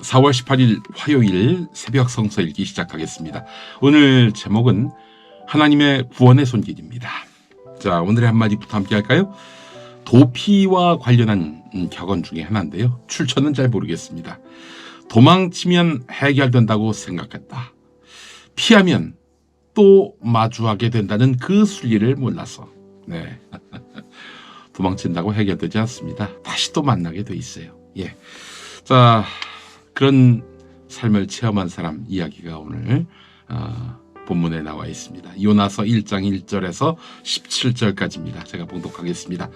4월 18일 화요일 새벽 성서 읽기 시작하겠습니다. 오늘 제목은 하나님의 구원의 손길입니다. 자, 오늘의 한마디부터 함께 할까요? 도피와 관련한 격언 중에 하나인데요. 출처는 잘 모르겠습니다. 도망치면 해결된다고 생각했다. 피하면 또 마주하게 된다는 그 순리를 몰라서. 네. 도망친다고 해결되지 않습니다. 다시 또 만나게 돼 있어요. 예. 자, 그런 삶을 체험한 사람 이야기가 오늘 본문에 나와 있습니다. 요나서 1장 1절에서 17절까지입니다. 제가 봉독하겠습니다.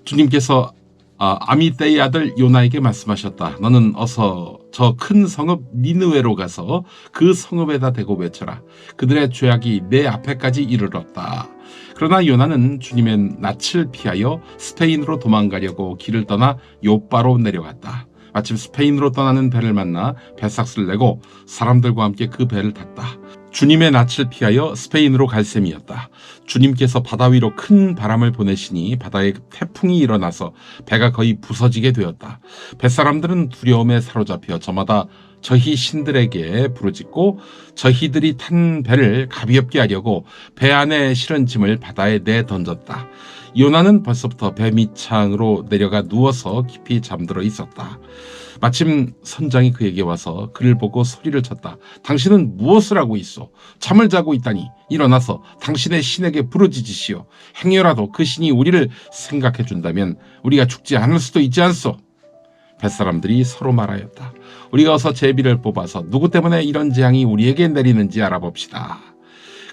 주님께서 아미떼의 아들 요나에게 말씀하셨다. 너는 어서 저 큰 성읍 니느웨로 가서 그 성읍에다 대고 외쳐라. 그들의 죄악이 내 앞에까지 이르렀다. 그러나 요나는 주님의 낯을 피하여 스페인으로 도망가려고 길을 떠나 요빠로 내려갔다. 마침 스페인으로 떠나는 배를 만나 배삭스를 내고 사람들과 함께 그 배를 탔다. 주님의 낯을 피하여 스페인으로 갈 셈이었다. 주님께서 바다 위로 큰 바람을 보내시니 바다에 태풍이 일어나서 배가 거의 부서지게 되었다. 뱃사람들은 두려움에 사로잡혀 저마다 저희 신들에게 부르짖고 저희들이 탄 배를 가볍게 하려고 배 안에 실은 짐을 바다에 내던졌다. 요나는 벌써부터 배 밑창으로 내려가 누워서 깊이 잠들어 있었다. 마침 선장이 그에게 와서 그를 보고 소리를 쳤다. 당신은 무엇을 하고 있소? 잠을 자고 있다니 일어나서 당신의 신에게 부르짖으시오. 행여라도 그 신이 우리를 생각해 준다면 우리가 죽지 않을 수도 있지 않소? 뱃사람들이 서로 말하였다. 우리가 어서 제비를 뽑아서 누구 때문에 이런 재앙이 우리에게 내리는지 알아봅시다.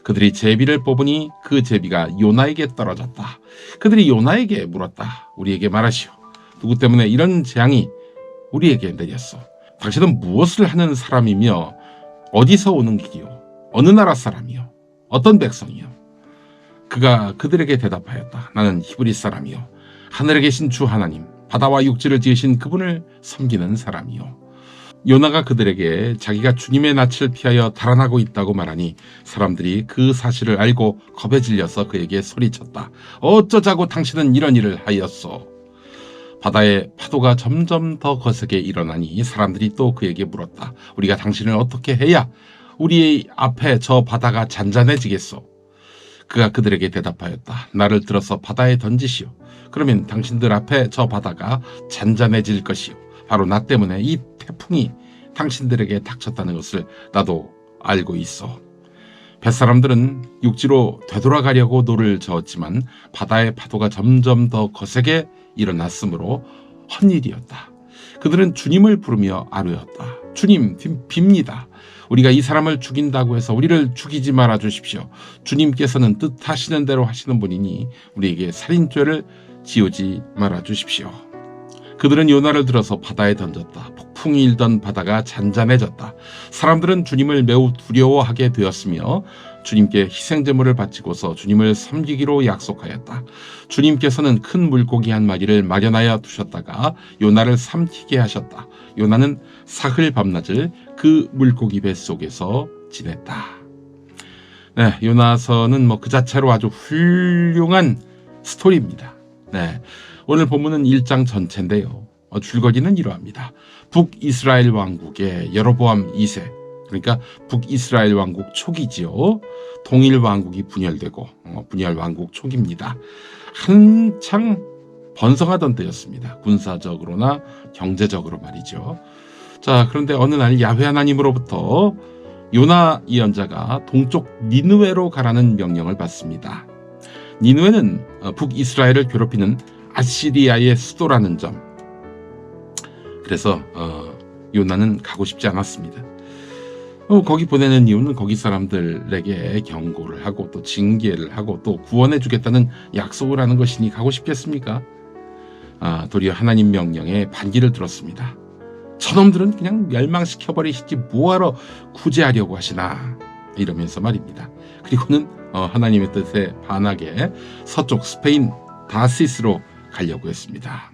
그들이 제비를 뽑으니 그 제비가 요나에게 떨어졌다. 그들이 요나에게 물었다. 우리에게 말하시오. 누구 때문에 이런 재앙이 우리에게 내렸소? 당신은 무엇을 하는 사람이며 어디서 오는 길이요? 어느 나라 사람이요? 어떤 백성이요? 그가 그들에게 대답하였다. 나는 히브리 사람이요. 하늘에 계신 주 하나님, 바다와 육지를 지으신 그분을 섬기는 사람이요. 요나가 그들에게 자기가 주님의 낯을 피하여 달아나고 있다고 말하니 사람들이 그 사실을 알고 겁에 질려서 그에게 소리쳤다. 어쩌자고 당신은 이런 일을 하였소? 바다의 파도가 점점 더 거세게 일어나니 사람들이 또 그에게 물었다. 우리가 당신을 어떻게 해야 우리 앞에 저 바다가 잔잔해지겠소? 그가 그들에게 대답하였다. 나를 들어서 바다에 던지시오. 그러면 당신들 앞에 저 바다가 잔잔해질 것이요. 바로 나 때문에 이 태풍이 당신들에게 닥쳤다는 것을 나도 알고 있어. 뱃사람들은 육지로 되돌아가려고 노를 저었지만 바다의 파도가 점점 더 거세게 일어났으므로 헛일이었다. 그들은 주님을 부르며 아뢰었다. 주님, 빕니다. 우리가 이 사람을 죽인다고 해서 우리를 죽이지 말아 주십시오. 주님께서는 뜻하시는 대로 하시는 분이니 우리에게 살인죄를 지우지 말아 주십시오. 그들은 요나를 들어서 바다에 던졌다. 폭풍이 일던 바다가 잔잔해졌다. 사람들은 주님을 매우 두려워하게 되었으며 주님께 희생제물을 바치고서 주님을 섬기기로 약속하였다. 주님께서는 큰 물고기 한 마리를 마련하여 두셨다가 요나를 삼키게 하셨다. 요나는 사흘 밤낮을 그 물고기 뱃속에서 지냈다. 네, 요나서는 그 자체로 아주 훌륭한 스토리입니다. 네, 오늘 본문은 1장 전체인데요. 줄거리는 이러합니다. 북이스라엘 왕국의 여로보암 2세, 그러니까 북이스라엘 왕국 초기지요. 동일 왕국이 분열되고 분열 왕국 초기입니다. 한창 번성하던 때였습니다. 군사적으로나 경제적으로 말이죠. 자, 그런데 어느 날 야훼 하나님으로부터 요나 예언자가 동쪽 니느웨로 가라는 명령을 받습니다. 니느웨는 북이스라엘을 괴롭히는 아시리아의 수도라는 점. 그래서 요나는 가고 싶지 않았습니다. 거기 보내는 이유는 거기 사람들에게 경고를 하고 또 징계를 하고 또 구원해 주겠다는 약속을 하는 것이니 가고 싶겠습니까? 도리어 하나님 명령에 반기를 들었습니다. 저놈들은 그냥 멸망시켜버리시지 뭐하러 구제하려고 하시나 이러면서 말입니다. 그리고는 하나님의 뜻에 반하게 서쪽 스페인 다시스로 가려고 했습니다.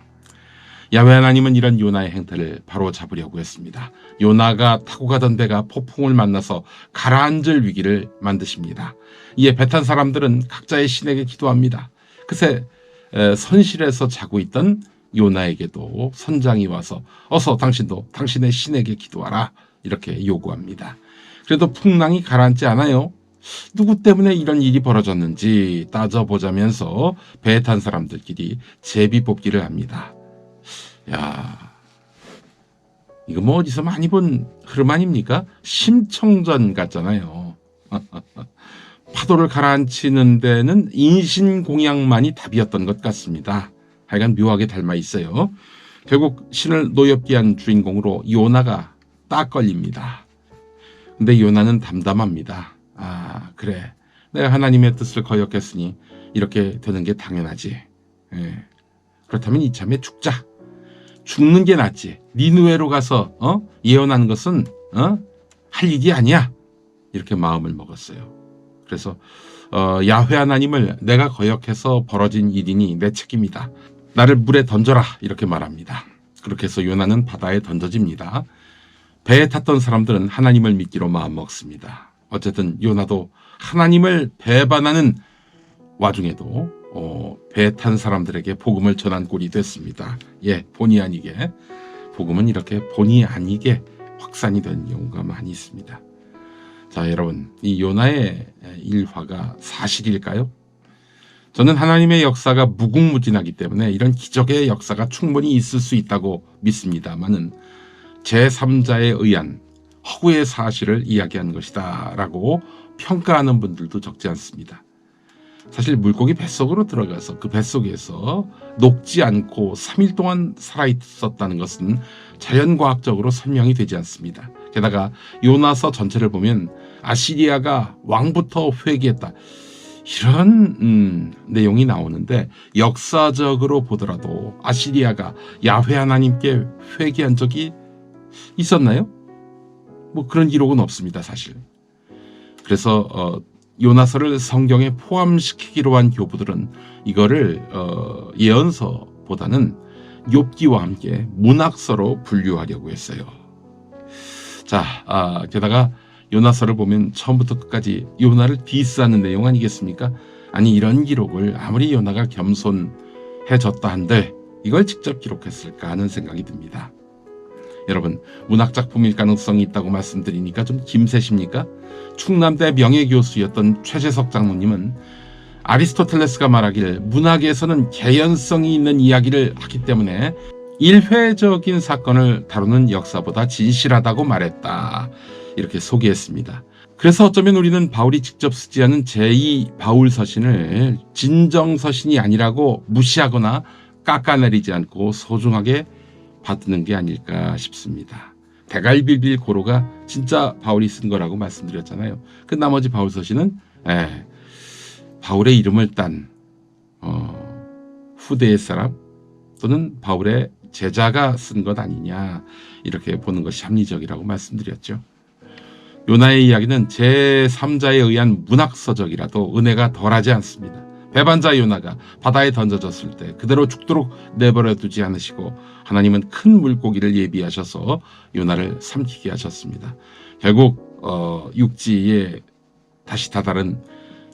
야훼 하나님은 이런 요나의 행태를 바로 잡으려고 했습니다. 요나가 타고 가던 배가 폭풍을 만나서 가라앉을 위기를 만드십니다. 이에 배 탄 사람들은 각자의 신에게 기도합니다. 그새 선실에서 자고 있던 요나에게도 선장이 와서 어서 당신도 당신의 신에게 기도하라 이렇게 요구합니다. 그래도 풍랑이 가라앉지 않아요. 누구 때문에 이런 일이 벌어졌는지 따져보자면서 배에 탄 사람들끼리 제비 뽑기를 합니다. 야, 이거 뭐 어디서 많이 본 흐름 아닙니까? 심청전 같잖아요. 파도를 가라앉히는 데는 인신공양만이 답이었던 것 같습니다. 하여간 묘하게 닮아 있어요. 결국 신을 노엽게 한 주인공으로 요나가 딱 걸립니다. 근데 요나는 담담합니다. 아, 그래. 내가 하나님의 뜻을 거역했으니 이렇게 되는 게 당연하지. 예. 그렇다면 이참에 죽자. 죽는 게 낫지. 니느웨로 가서 예언하는 것은 할 일이 아니야. 이렇게 마음을 먹었어요. 그래서 야훼 하나님을 내가 거역해서 벌어진 일이니 내 책임이다. 나를 물에 던져라. 이렇게 말합니다. 그렇게 해서 요나는 바다에 던져집니다. 배에 탔던 사람들은 하나님을 믿기로 마음먹습니다. 어쨌든 요나도 하나님을 배반하는 와중에도 배에 탄 사람들에게 복음을 전한 꼴이 됐습니다. 예, 본의 아니게 복음은 이렇게 본의 아니게 확산이 된 경우가 많이 있습니다. 자, 여러분, 이 요나의 일화가 사실일까요? 저는 하나님의 역사가 무궁무진하기 때문에 이런 기적의 역사가 충분히 있을 수 있다고 믿습니다만은 제3자에 의한 허구의 사실을 이야기한 것이다 라고 평가하는 분들도 적지 않습니다. 사실 물고기 뱃속으로 들어가서 그 뱃속에서 녹지 않고 3일 동안 살아있었다는 것은 자연과학적으로 설명이 되지 않습니다. 게다가 요나서 전체를 보면 아시리아가 왕부터 회개했다 이런 내용이 나오는데 역사적으로 보더라도 아시리아가 야훼 하나님께 회개한 적이 있었나요? 뭐 그런 기록은 없습니다, 사실. 그래서 요나서를 성경에 포함시키기로 한 교부들은 이거를 예언서보다는 욥기와 함께 문학서로 분류하려고 했어요. 자, 게다가 요나서를 보면 처음부터 끝까지 요나를 디스하는 내용 아니겠습니까? 아니 이런 기록을 아무리 요나가 겸손해졌다 한들 이걸 직접 기록했을까 하는 생각이 듭니다. 여러분, 문학작품일 가능성이 있다고 말씀드리니까 좀 김새십니까? 충남대 명예교수였던 최재석 장로님은 아리스토텔레스가 말하길 문학에서는 개연성이 있는 이야기를 하기 때문에 일회적인 사건을 다루는 역사보다 진실하다고 말했다. 이렇게 소개했습니다. 그래서 어쩌면 우리는 바울이 직접 쓰지 않은 제2 바울 서신을 진정 서신이 아니라고 무시하거나 깎아내리지 않고 소중하게 받는 게 아닐까 싶습니다. 대갈빌빌 고로가 진짜 바울이 쓴 거라고 말씀드렸잖아요. 그 나머지 바울 서신은 바울의 이름을 딴 후대의 사람 또는 바울의 제자가 쓴 것 아니냐 이렇게 보는 것이 합리적이라고 말씀드렸죠. 요나의 이야기는 제3자에 의한 문학서적이라도 은혜가 덜하지 않습니다. 배반자 요나가 바다에 던져졌을 때 그대로 죽도록 내버려 두지 않으시고 하나님은 큰 물고기를 예비하셔서 요나를 삼키게 하셨습니다. 결국 육지에 다시 다다른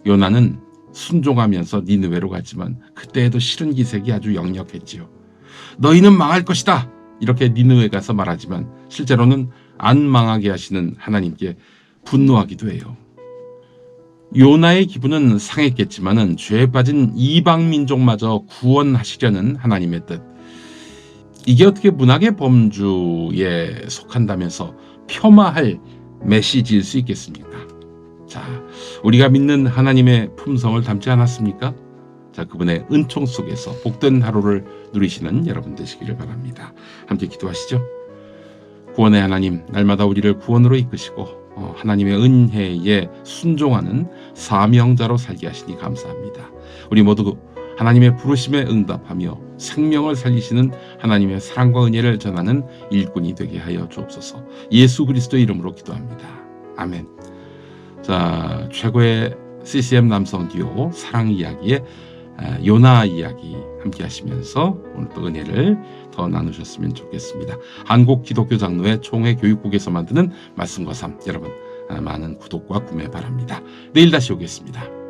요나는 순종하면서 니느웨로 갔지만 그때에도 싫은 기색이 아주 역력했지요. 너희는 망할 것이다 이렇게 니느웨 가서 말하지만 실제로는 안 망하게 하시는 하나님께 분노하기도 해요. 요나의 기분은 상했겠지만은 죄에 빠진 이방 민족마저 구원하시려는 하나님의 뜻. 이게 어떻게 문학의 범주에 속한다면서 폄하할 메시지일 수 있겠습니까? 자, 우리가 믿는 하나님의 품성을 담지 않았습니까? 자, 그분의 은총 속에서 복된 하루를 누리시는 여러분 되시기를 바랍니다. 함께 기도하시죠. 구원의 하나님, 날마다 우리를 구원으로 이끄시고 하나님의 은혜에 순종하는 사명자로 살게 하시니 감사합니다. 우리 모두 하나님의 부르심에 응답하며 생명을 살리시는 하나님의 사랑과 은혜를 전하는 일꾼이 되게 하여 주옵소서. 예수 그리스도의 이름으로 기도합니다. 아멘. 자, 최고의 CCM 남성 듀오 사랑 이야기의 요나 이야기 함께 하시면서 오늘 또 은혜를 더 나누셨으면 좋겠습니다. 한국 기독교 장로회 총회 교육국에서 만드는 말씀과 삶, 여러분 많은 구독과 구매 바랍니다. 내일 다시 오겠습니다.